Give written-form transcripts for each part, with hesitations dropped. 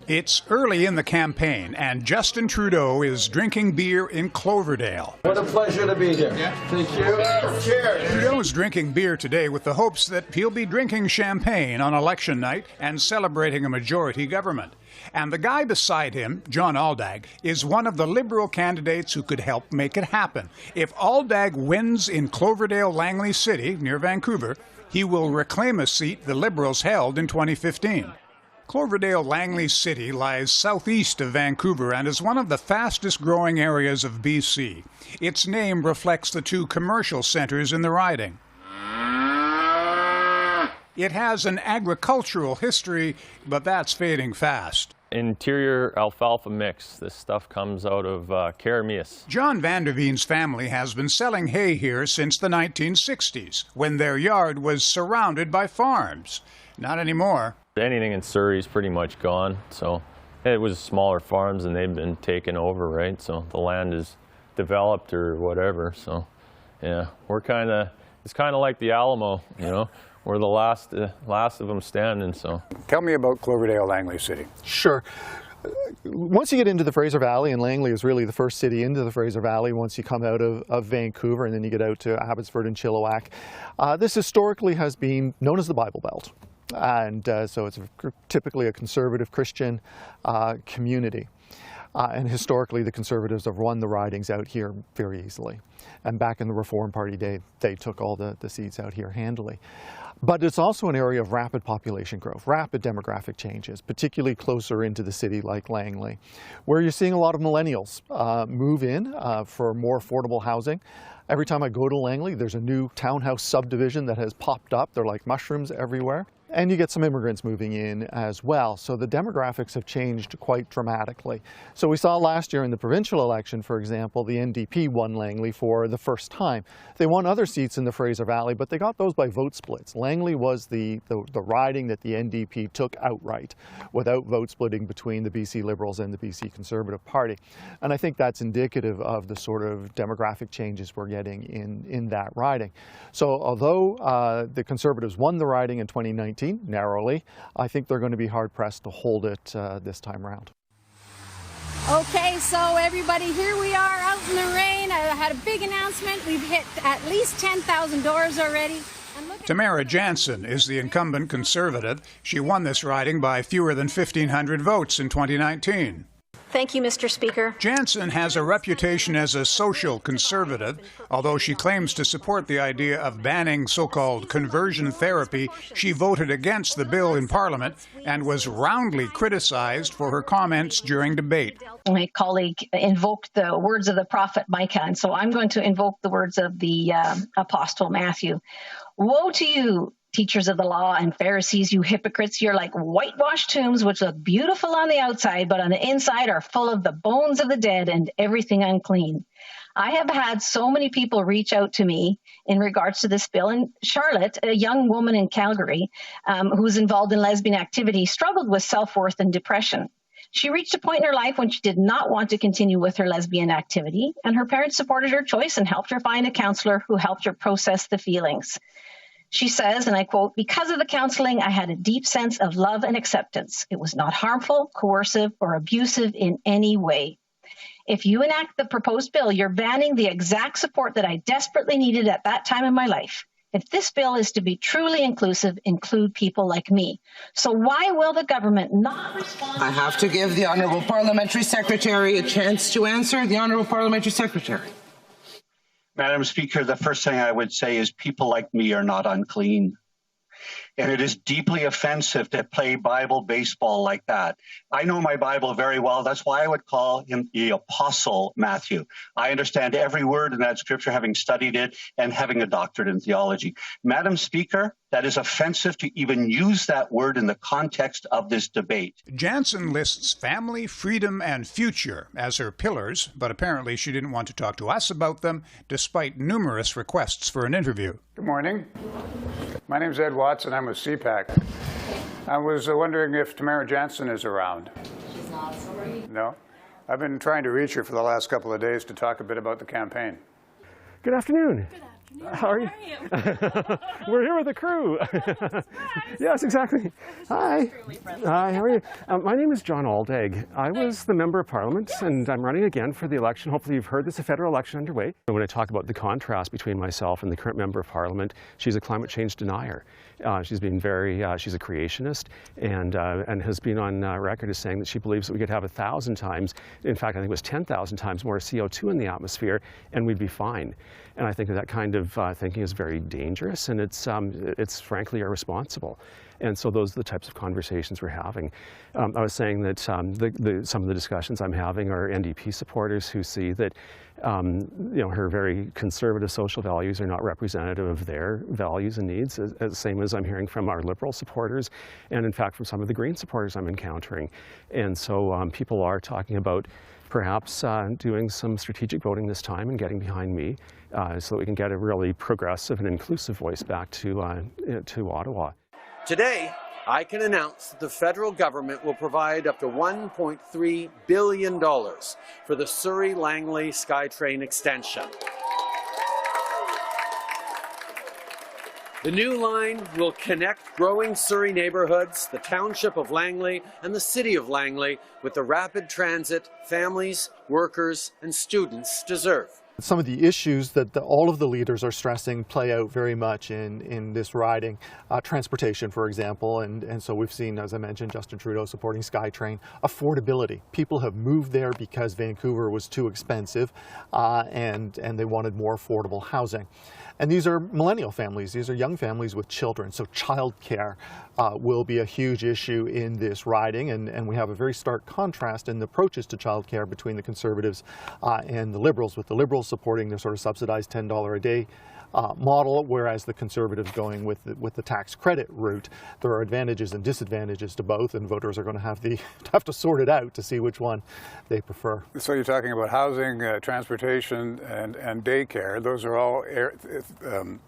It's early in the campaign, and Justin Trudeau is drinking beer in Cloverdale. What a pleasure to be here. Thank you. Cheers. Trudeau is drinking beer today with the hopes that he'll be drinking champagne on election night and celebrating a majority government. And the guy beside him, John Aldag, is one of the Liberal candidates who could help make it happen. If Aldag wins in Cloverdale-Langley City, near Vancouver, he will reclaim a seat the Liberals held in 2015. Cloverdale-Langley City lies southeast of Vancouver and is one of the fastest growing areas of BC. Its name reflects the two commercial centres in the riding. It has an agricultural history, but that's fading fast. Interior alfalfa mix. This stuff comes out of Carameus. John Vanderveen's family has been selling hay here since the 1960s, when their yard was surrounded by farms. Not anymore. Anything in Surrey is pretty much gone, so it was smaller farms and they've been taken over, right? So the land is developed or whatever, so yeah, it's kind of like the Alamo, you know? We're the last of them standing, so. Tell me about Cloverdale-Langley City. Sure. Once you get into the Fraser Valley, and Langley is really the first city into the Fraser Valley once you come out of Vancouver and then you get out to Abbotsford and Chilliwack, this historically has been known as the Bible Belt. And so it's typically a conservative Christian community. And historically, the Conservatives have won the ridings out here very easily. And back in the Reform Party day, they took all the seats out here handily. But it's also an area of rapid population growth, rapid demographic changes, particularly closer into the city like Langley, where you're seeing a lot of millennials move in for more affordable housing. Every time I go to Langley, there's a new townhouse subdivision that has popped up. They're like mushrooms everywhere. And you get some immigrants moving in as well. So the demographics have changed quite dramatically. So we saw last year in the provincial election, for example, the NDP won Langley for the first time. They won other seats in the Fraser Valley, but they got those by vote splits. Langley was the riding that the NDP took outright without vote splitting between the BC Liberals and the BC Conservative Party. And I think that's indicative of the sort of demographic changes we're getting in that riding. So although the Conservatives won the riding in 2019, narrowly, I think they're going to be hard-pressed to hold it this time around. Okay, so everybody, here we are out in the rain. I had a big announcement. We've hit at least 10,000 doors already. Tamara Jansen is the incumbent Conservative. She won this riding by fewer than 1,500 votes in 2019. Thank you, Mr. Speaker. Jansen has a reputation as a social conservative. Although she claims to support the idea of banning so-called conversion therapy, she voted against the bill in Parliament and was roundly criticized for her comments during debate. My colleague invoked the words of the prophet Micah, and so I'm going to invoke the words of the Apostle Matthew. Woe to you, teachers of the law and Pharisees, you hypocrites! You're like whitewashed tombs, which look beautiful on the outside, but on the inside are full of the bones of the dead and everything unclean. I have had so many people reach out to me in regards to this bill. And Charlotte, a young woman in Calgary who was involved in lesbian activity, struggled with self-worth and depression. She reached a point in her life when she did not want to continue with her lesbian activity, and her parents supported her choice and helped her find a counselor who helped her process the feelings. She says, and I quote, "Because of the counseling, I had a deep sense of love and acceptance. It was not harmful, coercive, or abusive in any way. If you enact the proposed bill, you're banning the exact support that I desperately needed at that time in my life. If this bill is to be truly inclusive, include people like me. So why will the government not respond?" I have to give the Honourable Parliamentary Secretary a chance to answer. The Honourable Parliamentary Secretary. Madam Speaker, the first thing I would say is people like me are not unclean. And it is deeply offensive to play Bible baseball like that. I know my Bible very well. That's why I would call him the Apostle Matthew. I understand every word in that scripture, having studied it and having a doctorate in theology. Madam Speaker, that is offensive to even use that word in the context of this debate. Jansen lists family, freedom, and future as her pillars, but apparently she didn't want to talk to us about them, despite numerous requests for an interview. Good morning. My name's Ed Watts, and I'm with CPAC. I was wondering if Tamara Jansen is around. She's not, sorry. No? I've been trying to reach her for the last couple of days to talk a bit about the campaign. Good afternoon. How are you? We're here with the crew. Yes, exactly. Hi. Hi, how are you? My name is John Aldag. I was the Member of Parliament, and I'm running again for the election. Hopefully you've heard there's a federal election underway. When I talk about the contrast between myself and the current Member of Parliament, she's a climate change denier. She's been she's a creationist and has been on record as saying that she believes that we could have 1,000 times, in fact I think it was 10,000 times more CO2 in the atmosphere and we'd be fine. And I think that kind of thinking is very dangerous, and it's frankly irresponsible. And so those are the types of conversations we're having. I was saying that some of the discussions I'm having are NDP supporters who see that her very conservative social values are not representative of their values and needs, same as I'm hearing from our Liberal supporters, and in fact from some of the Green supporters I'm encountering. And so people are talking about perhaps doing some strategic voting this time and getting behind me so that we can get a really progressive and inclusive voice back to Ottawa. Today, I can announce that the federal government will provide up to $1.3 billion for the Surrey-Langley SkyTrain extension. The new line will connect growing Surrey neighborhoods, the township of Langley, and the city of Langley with the rapid transit families, workers, and students deserve. Some of the issues that all of the leaders are stressing play out very much in this riding. Transportation, for example, and so we've seen, as I mentioned, Justin Trudeau supporting SkyTrain. Affordability. People have moved there because Vancouver was too expensive and they wanted more affordable housing. And these are millennial families. These are young families with children. So childcare will be a huge issue in this riding. And we have a very stark contrast in the approaches to childcare between the Conservatives and the Liberals, with the Liberals supporting the sort of subsidized $10 a day model, whereas the Conservatives going with the tax credit route. There are advantages and disadvantages to both, and voters are going to have to sort it out to see which one they prefer. So you're talking about housing, transportation, and daycare. Those are all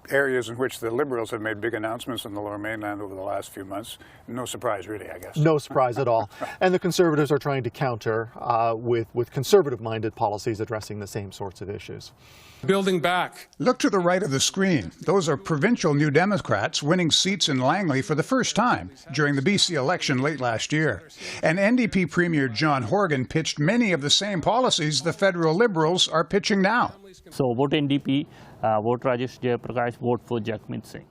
areas in which the Liberals have made big announcements in the Lower Mainland over the last few months. No surprise, really, I guess. No surprise at all. And the Conservatives are trying to counter with conservative-minded policies addressing the same sorts of issues. Building back. Look to the right of the screen. Those are provincial New Democrats winning seats in Langley for the first time during the BC election late last year. And NDP Premier John Horgan pitched many of the same policies the federal Liberals are pitching now. So vote NDP, vote Rajesh Jayaprakash, vote for Jagmeet Singh.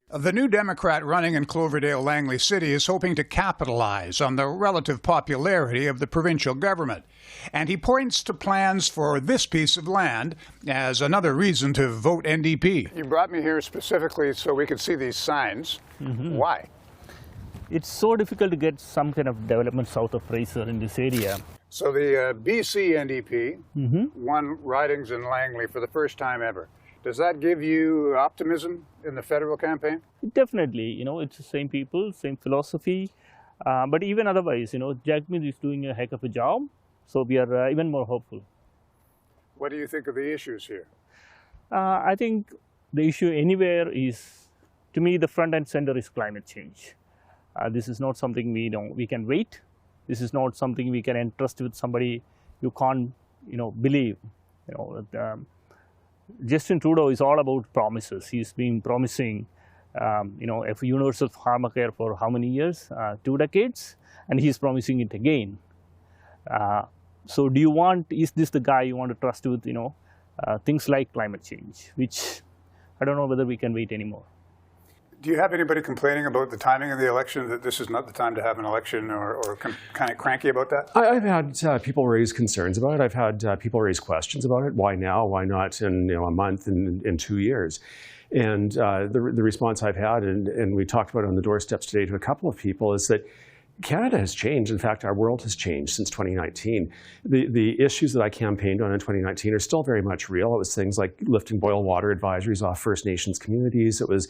The new Democrat running in Cloverdale-Langley City is hoping to capitalize on the relative popularity of the provincial government. And he points to plans for this piece of land as another reason to vote NDP. You brought me here specifically so we could see these signs. Mm-hmm. Why? It's so difficult to get some kind of development south of Fraser in this area. So the BC NDP won ridings in Langley for the first time ever. Does that give you optimism in the federal campaign? Definitely. It's the same people, same philosophy. But even otherwise, Jagmeet is doing a heck of a job. So we are even more hopeful. What do you think of the issues here? I think the issue anywhere is, to me, the front and center is climate change. This is not something we can wait. This is not something we can entrust with somebody you can't, believe. Justin Trudeau is all about promises. He's been promising, a universal pharmacare for how many years? 2 decades, and he's promising it again. So is this the guy you want to trust with, things like climate change, which I don't know whether we can wait anymore. Do you have anybody complaining about the timing of the election, that this is not the time to have an election, or kind of cranky about that? I've had people raise concerns about it. I've had people raise questions about it. Why now? Why not in a month, in 2 years? And the response I've had, and we talked about it on the doorsteps today to a couple of people, is that Canada has changed. In fact, our world has changed since 2019. The issues that I campaigned on in 2019 are still very much real. It was things like lifting boil water advisories off First Nations communities. It was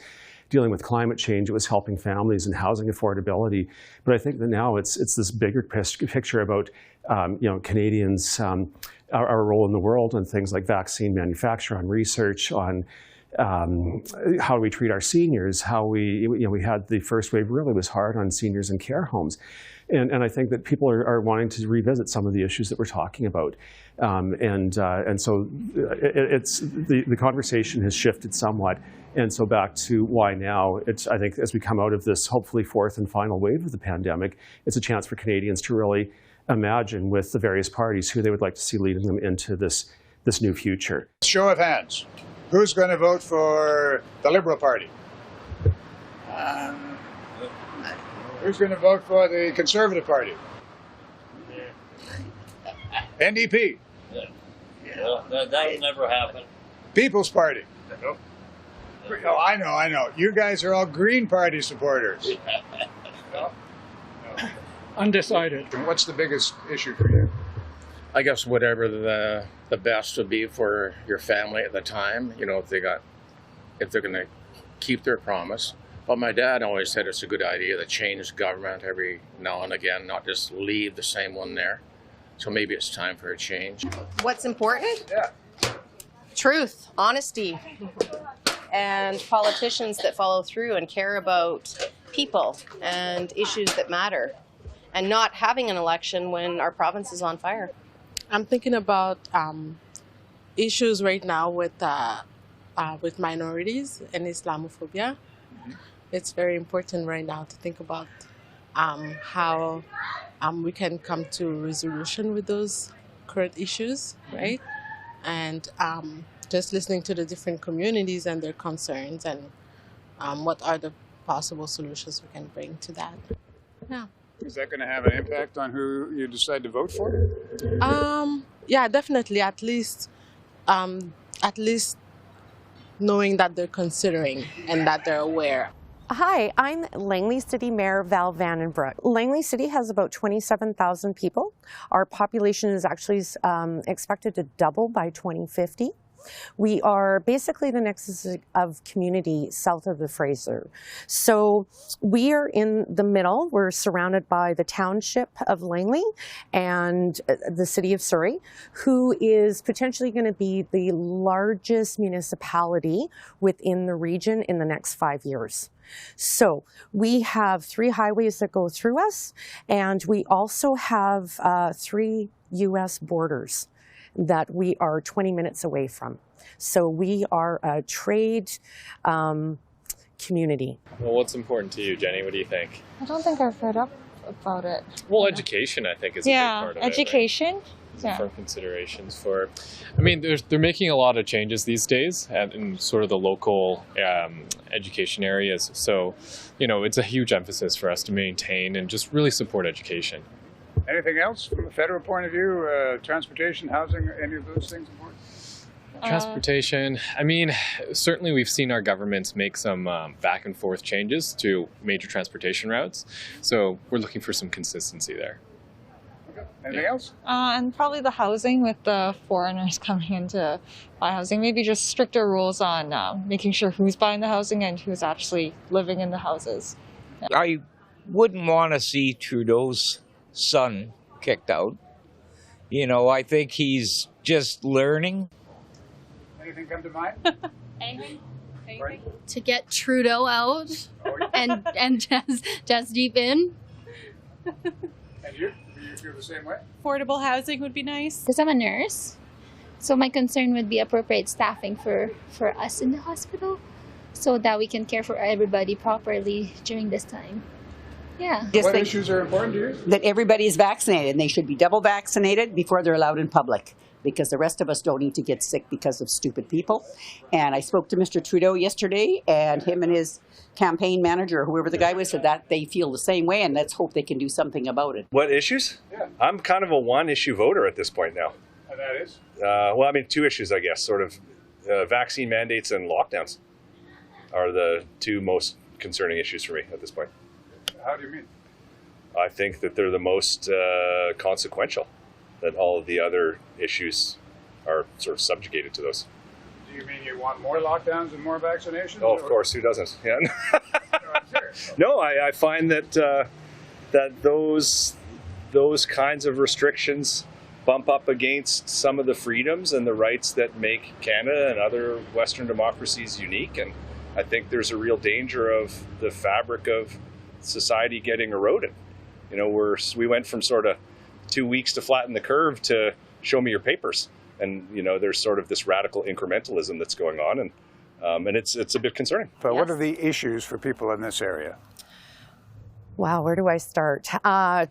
dealing with climate change. It was helping families and housing affordability. But I think that now it's this bigger picture about Canadians, our role in the world, on things like vaccine manufacture, on research, on how we treat our seniors, how we had the first wave really was hard on seniors in care homes. And I think that people are wanting to revisit some of the issues that we're talking about. And so the conversation has shifted somewhat. And so back to why now, I think as we come out of this hopefully fourth and final wave of the pandemic, it's a chance for Canadians to really imagine with the various parties who they would like to see leading them into this new future. Show of hands. Who's going to vote for the Liberal Party? Who's going to vote for the Conservative Party? NDP? Well, that'll never happen. People's Party? Nope. Oh, I know. You guys are all Green Party supporters. No? No. Undecided. What's the biggest issue for you? I guess whatever the best would be for your family at the time. You know, if they're going to keep their promise. But my dad always said it's a good idea to change government every now and again, not just leave the same one there. So maybe it's time for a change. What's important? Yeah. Truth, honesty, and politicians that follow through and care about people and issues that matter, and not having an election when our province is on fire. I'm thinking about issues right now with minorities and Islamophobia. Mm-hmm. It's very important right now to think about how we can come to a resolution with those current issues, right? And just listening to the different communities and their concerns and what are the possible solutions we can bring to that. Yeah. Is that going to have an impact on who you decide to vote for? Yeah, definitely. At least knowing that they're considering and that they're aware. Hi, I'm Langley City Mayor Val Vandenbroek. Langley City has about 27,000 people. Our population is actually expected to double by 2050. We are basically the nexus of community south of the Fraser. So we are in the middle. We're surrounded by the township of Langley and the city of Surrey, who is potentially going to be the largest municipality within the region in the next 5 years. So we have 3 highways that go through us, and we also have 3 U.S. borders that we are 20 minutes away from. So we are a trade community. Well, what's important to you, Jenny? What do you think? I don't think I've read up about it. Well, education, I think, is a big part of education. It. Right? For considerations for, I mean, they're making a lot of changes these days in sort of the local education areas. So, you know, it's a huge emphasis for us to maintain and just really support education. Anything else from a federal point of view? Transportation, housing, any of those things important? Transportation, I mean, certainly we've seen our governments make some back and forth changes to major transportation routes. So we're looking for some consistency there. Anything else? And probably the housing with the foreigners coming in to buy housing. Maybe just stricter rules on making sure who's buying the housing and who's actually living in the houses. Yeah. I wouldn't want to see Trudeau's son kicked out. You know, I think he's just learning. Anything come to mind? Anything? To get Trudeau out and just deep in. And you? Do you feel the same way? Affordable housing would be nice. Because I'm a nurse, so my concern would be appropriate staffing for us in the hospital so that we can care for everybody properly during this time. Yeah. What issues are important to you? That everybody is vaccinated, and they should be double vaccinated before they're allowed in public, because the rest of us don't need to get sick because of stupid people. And I spoke to Mr. Trudeau yesterday, and him and his campaign manager, whoever the guy was, said that they feel the same way, and let's hope they can do something about it. What issues? Yeah. I'm kind of a one-issue voter at this point now. And that is? Well, I mean, 2 issues, I guess. Sort of vaccine mandates and lockdowns are the 2 most concerning issues for me at this point. How do you mean? I think that they're the most consequential, that all of the other issues are sort of subjugated to those. Do you mean you want more lockdowns and more vaccinations? Oh, of course, who doesn't? Yeah. No, I find that that those kinds of restrictions bump up against some of the freedoms and the rights that make Canada and other Western democracies unique. And I think there's a real danger of the fabric of society getting eroded You know, we went from sort of 2 weeks to flatten the curve to show me your papers. And, you know, there's sort of this radical incrementalism that's going on, and it's a bit concerning. But what are the issues for people in this area? Wow, where do I start?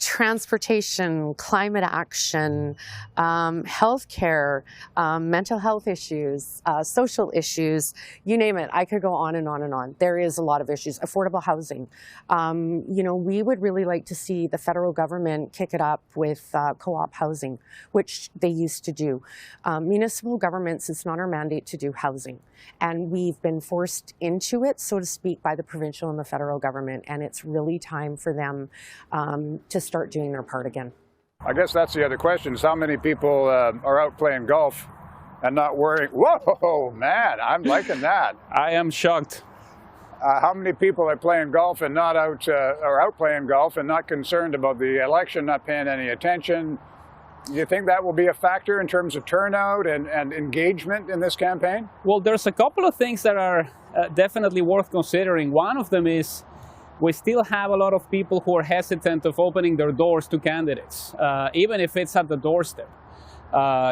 Transportation, climate action, healthcare, mental health issues, social issues, you name it. I could go on and on and on. There is a lot of issues. Affordable housing. You know, we would really like to see the federal government kick it up with co-op housing, which they used to do. Municipal governments, it's not our mandate to do housing. And we've been forced into it, so to speak, by the provincial and the federal government. And it's really time for them to start doing their part again. I guess that's the other question, is how many people are out playing golf and not worrying? Whoa, man, I'm liking that. I am shocked. How many people are playing golf and not out, or out playing golf and not concerned about the election, not paying any attention? Do you think that will be a factor in terms of turnout and engagement in this campaign? Well, there's a couple of things that are definitely worth considering. One of them is we still have a lot of people who are hesitant of opening their doors to candidates, even if it's at the doorstep.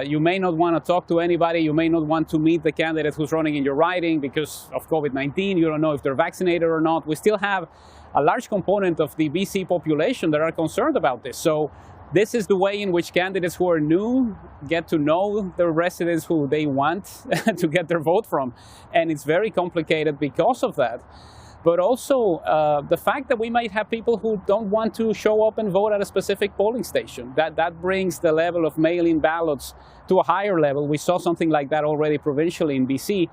You may not want to talk to anybody. You may not want to meet the candidate who's running in your riding because of COVID-19. You don't know if they're vaccinated or not. We still have a large component of the BC population that are concerned about this. So this is the way in which candidates who are new get to know the residents who they want to get their vote from. And it's very complicated because of that. But also the fact that we might have people who don't want to show up and vote at a specific polling station. That brings the level of mail-in ballots to a higher level. We saw something like that already provincially in BC.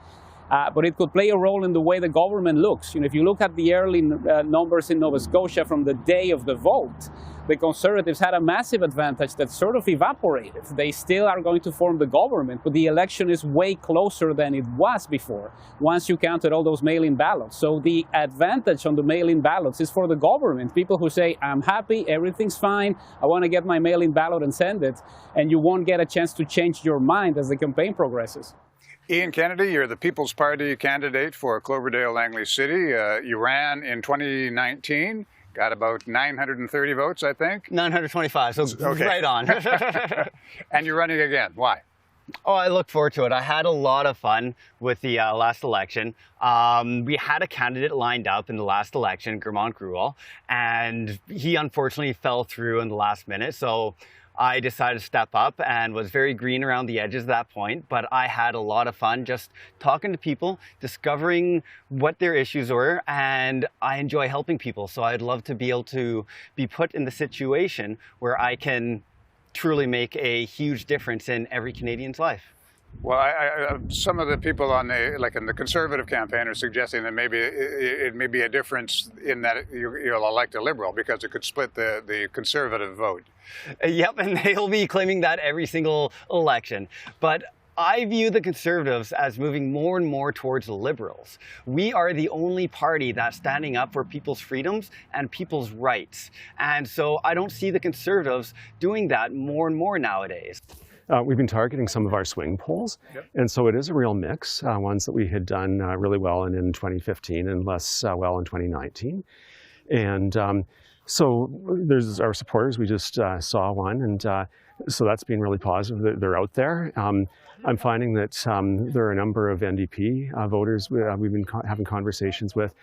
But it could play a role in the way the government looks. You know, if you look at the early numbers in Nova Scotia from the day of the vote, the Conservatives had a massive advantage that sort of evaporated. They still are going to form the government, but the election is way closer than it was before, once you counted all those mail-in ballots. So the advantage on the mail-in ballots is for the government. People who say, I'm happy, everything's fine, I want to get my mail-in ballot and send it, and you won't get a chance to change your mind as the campaign progresses. Ian Kenney, you're the People's Party candidate for Cloverdale-Langley City. You ran in 2019, got about 930 votes, I think. 925, so okay. Right on. And you're running again. Why? Oh, I look forward to it. I had a lot of fun with the last election. We had a candidate lined up in the last election, Germont Gruel, and he unfortunately fell through in the last minute. So I decided to step up and was very green around the edges at that point, but I had a lot of fun just talking to people, discovering what their issues were, and I enjoy helping people. So I'd love to be able to be put in the situation where I can truly make a huge difference in every Canadian's life. Well, some of the people on in the Conservative campaign are suggesting that maybe it may be a difference in that you'll elect a Liberal because it could split the Conservative vote. Yep, and they'll be claiming that every single election. But I view the Conservatives as moving more and more towards the Liberals. We are the only party that's standing up for people's freedoms and people's rights. And so I don't see the Conservatives doing that more and more nowadays. We've been targeting some of our swing polls, and so it is a real mix, ones that we had done really well in 2015 and less well in 2019. And so there's our supporters. We just saw one, and so that's been really positive. They're out there. I'm finding that there are a number of NDP voters we've been having conversations with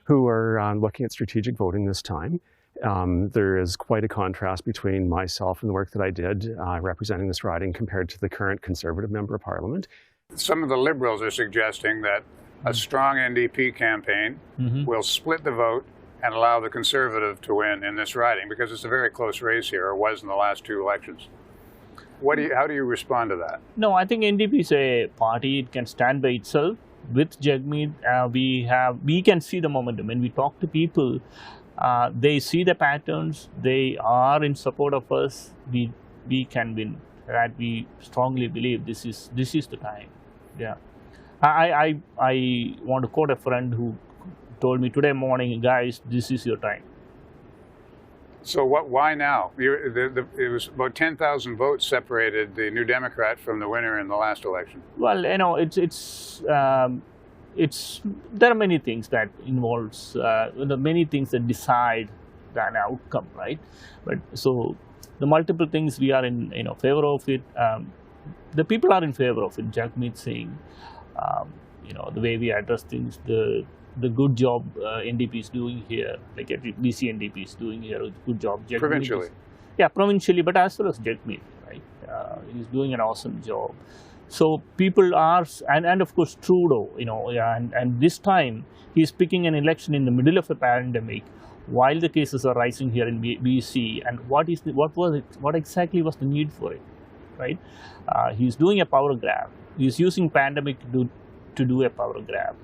who are looking at strategic voting this time. There is quite a contrast between myself and the work that I did representing this riding compared to the current Conservative Member of Parliament. Some of the Liberals are suggesting that a strong NDP campaign will split the vote and allow the Conservative to win in this riding because it's a very close race here, or was in the last two elections. How do you respond to that? No, I think NDP is a party. It can stand by itself. With Jagmeet, we can see the momentum. When we talk to people, they see the patterns. They are in support of us. We can win. Right? We strongly believe this is the time. Yeah, I want to quote a friend who told me today morning, guys, this is your time. So why now? It was about 10,000 votes separated the New Democrat from the winner in the last election. Well, you know, there are many things that involves, many things that decide an outcome, right? But so the multiple things we are in favor of it. The people are in favor of it. Jagmeet Singh, the way we address things, the good job NDP is doing here, like BC NDP is doing here, a good job. Jagmeet Provincially. Provincially, but as well as Jagmeet, right? He's doing an awesome job. So people are, and of course Trudeau, and this time he's picking an election in the middle of a pandemic, while the cases are rising here in BC. And what exactly was the need for it, right? He's doing a power grab. He's using pandemic to do a power grab,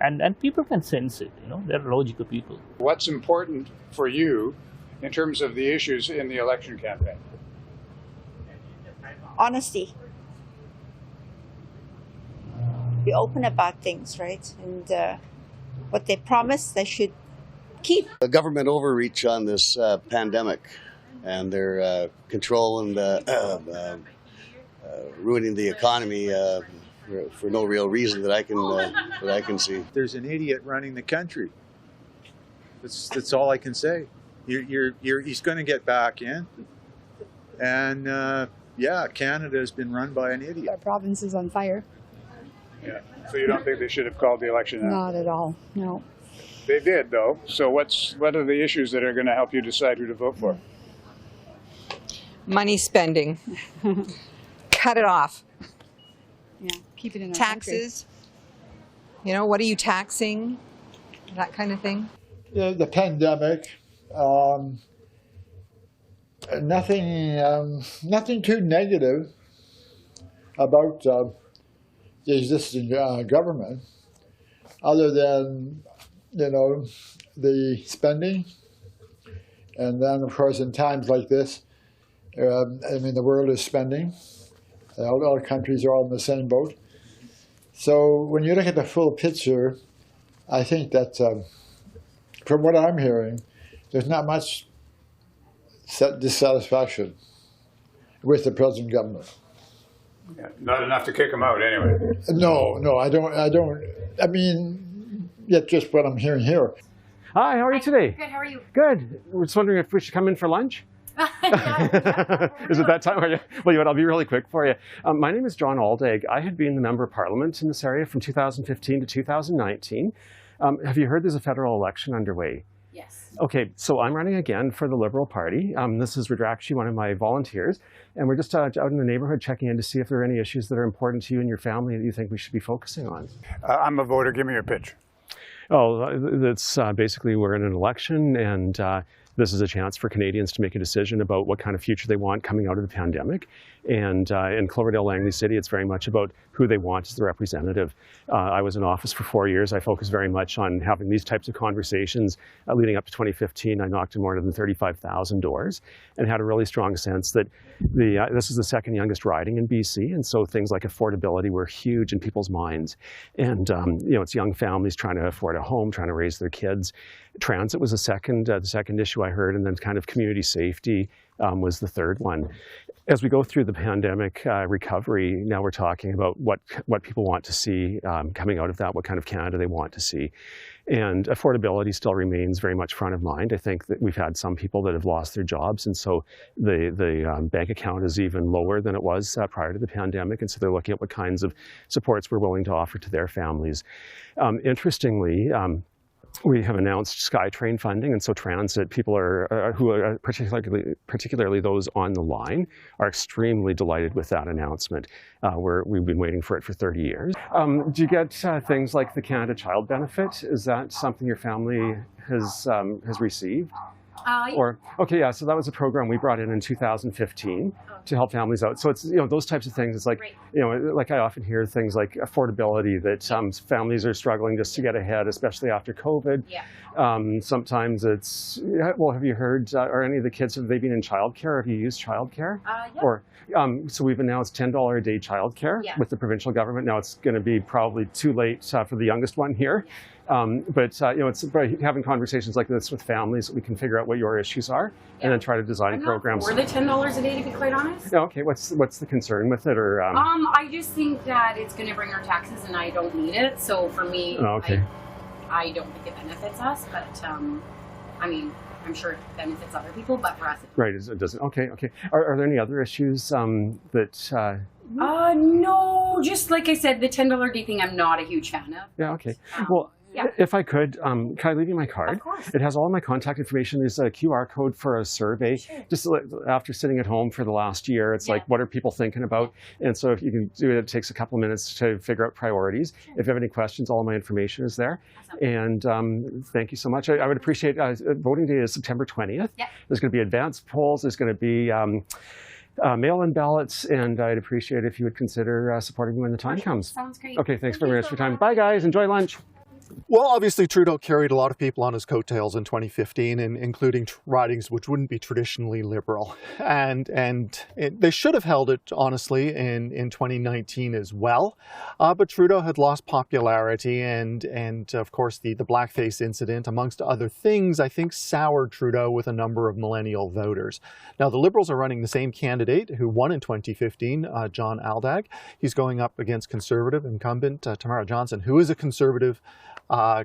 and people can sense it. They're logical people. What's important for you in terms of the issues in the election campaign? Honesty. Be open about things, right? And what they promise, they should keep. The government overreach on this pandemic and their control and ruining the economy for no real reason that I can see. There's an idiot running the country. That's all I can say. He's going to get back in, and Canada has been run by an idiot. Our province is on fire. Yeah. So you don't think they should have called the election out? Not at all. No. They did, though. So what are the issues that are going to help you decide who to vote for? Money spending. Cut it off. Yeah, keep it in our taxes. What are you taxing? That kind of thing. The pandemic. Nothing too negative about the existing government, other than the spending, and then of course in times like this, the world is spending. All countries are all in the same boat. So when you look at the full picture, I think that from what I'm hearing, there's not much dissatisfaction with the present government. Yeah, not enough to kick them out, anyway. No, I don't. I mean, that's just what I'm hearing here. Hi, how are you today? Good, how are you? Good. We're just wondering if we should come in for lunch. Is it that time? Well, I'll be really quick for you. My name is John Aldag. I had been the Member of Parliament in this area from 2015 to 2019. Have you heard there's a federal election underway? Yes. Okay, so I'm running again for the Liberal Party. This is Rajesh, one of my volunteers, and we're just out in the neighborhood checking in to see if there are any issues that are important to you and your family that you think we should be focusing on. I'm a voter. Give me your pitch. Oh, that's basically we're in an election, and this is a chance for Canadians to make a decision about what kind of future they want coming out of the pandemic. And in Cloverdale-Langley City, it's very much about who they want as the representative. I was in office for 4 years. I focused very much on having these types of conversations. Leading up to 2015, I knocked on more than 35,000 doors and had a really strong sense that this is the second youngest riding in BC. And so things like affordability were huge in people's minds. And it's young families trying to afford a home, trying to raise their kids. Transit was the second issue I heard, and then kind of community safety was the third one. As we go through the pandemic recovery, now we're talking about what people want to see coming out of that, what kind of Canada they want to see. And affordability still remains very much front of mind. I think that we've had some people that have lost their jobs, and so the bank account is even lower than it was prior to the pandemic, and so they're looking at what kinds of supports we're willing to offer to their families. Interestingly, we have announced SkyTrain funding, and so transit people who are particularly those on the line are extremely delighted with that announcement. We've been waiting for it for 30 years. Do you get things like the Canada Child Benefit? Is that something your family has received? Yeah. So that was a program we brought in 2015 to help families out. So it's those types of things. It's like like I often hear things like affordability, that families are struggling just to get ahead, especially after COVID. Yeah. Sometimes it's have you heard? Are any of the kids, have they been in childcare? Have you used childcare? Yeah. So we've announced $10 a day childcare with the provincial government. Now it's going to be probably too late for the youngest one here. It's by having conversations like this with families that we can figure out what your issues are, and then try to design programs. For the $10 a day, to be quite honest. Okay, what's the concern with it, or? I just think that it's going to bring our taxes, and I don't need it. So for me, I don't think it benefits us. But I'm sure it benefits other people, but for us, Right, it doesn't. Okay. Are there any other issues that? no, just like I said, the $10 day thing, I'm not a huge fan of. Yeah. Okay. Well. Yeah. If I could, can I leave you my card? Of course. It has all my contact information. There's a QR code for a survey. Sure. Just after sitting at home for the last year, it's like, what are people thinking about? And so if you can do it, it takes a couple of minutes to figure out priorities. Sure. If you have any questions, all my information is there. Awesome. And thank you so much. I would appreciate, voting day is September 20th. Yeah. There's going to be advanced polls. There's going to be mail-in ballots, and I'd appreciate if you would consider supporting me when the time comes. Sounds great. Okay, thanks very much for your time. Bye, guys. Enjoy lunch. Well, obviously, Trudeau carried a lot of people on his coattails in 2015, including ridings which wouldn't be traditionally Liberal. And they should have held it, honestly, in 2019 as well. But Trudeau had lost popularity, and of course, the blackface incident, amongst other things, I think soured Trudeau with a number of millennial voters. Now, the Liberals are running the same candidate who won in 2015, John Aldag. He's going up against Conservative incumbent Tamara Jansen, who is a Conservative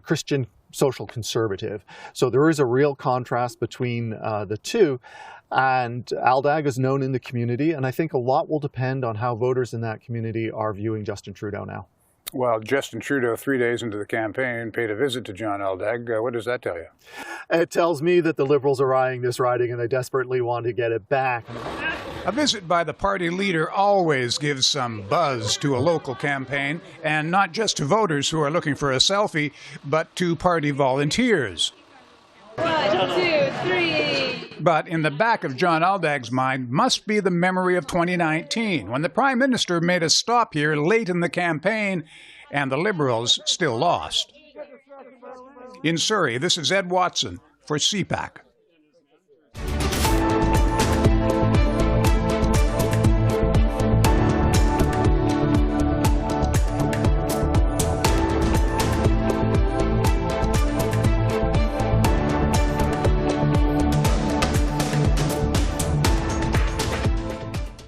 Christian social conservative. So there is a real contrast between the two. And Aldag is known in the community, and I think a lot will depend on how voters in that community are viewing Justin Trudeau now. Well, Justin Trudeau, 3 days into the campaign, paid a visit to John Aldag. What does that tell you? It tells me that the Liberals are eyeing this riding and they desperately want to get it back. A visit by the party leader always gives some buzz to a local campaign, and not just to voters who are looking for a selfie, but to party volunteers. 1, 2, 3. But in the back of John Aldag's mind must be the memory of 2019, when the Prime Minister made a stop here late in the campaign, and the Liberals still lost. In Surrey, this is Ed Watson for CPAC.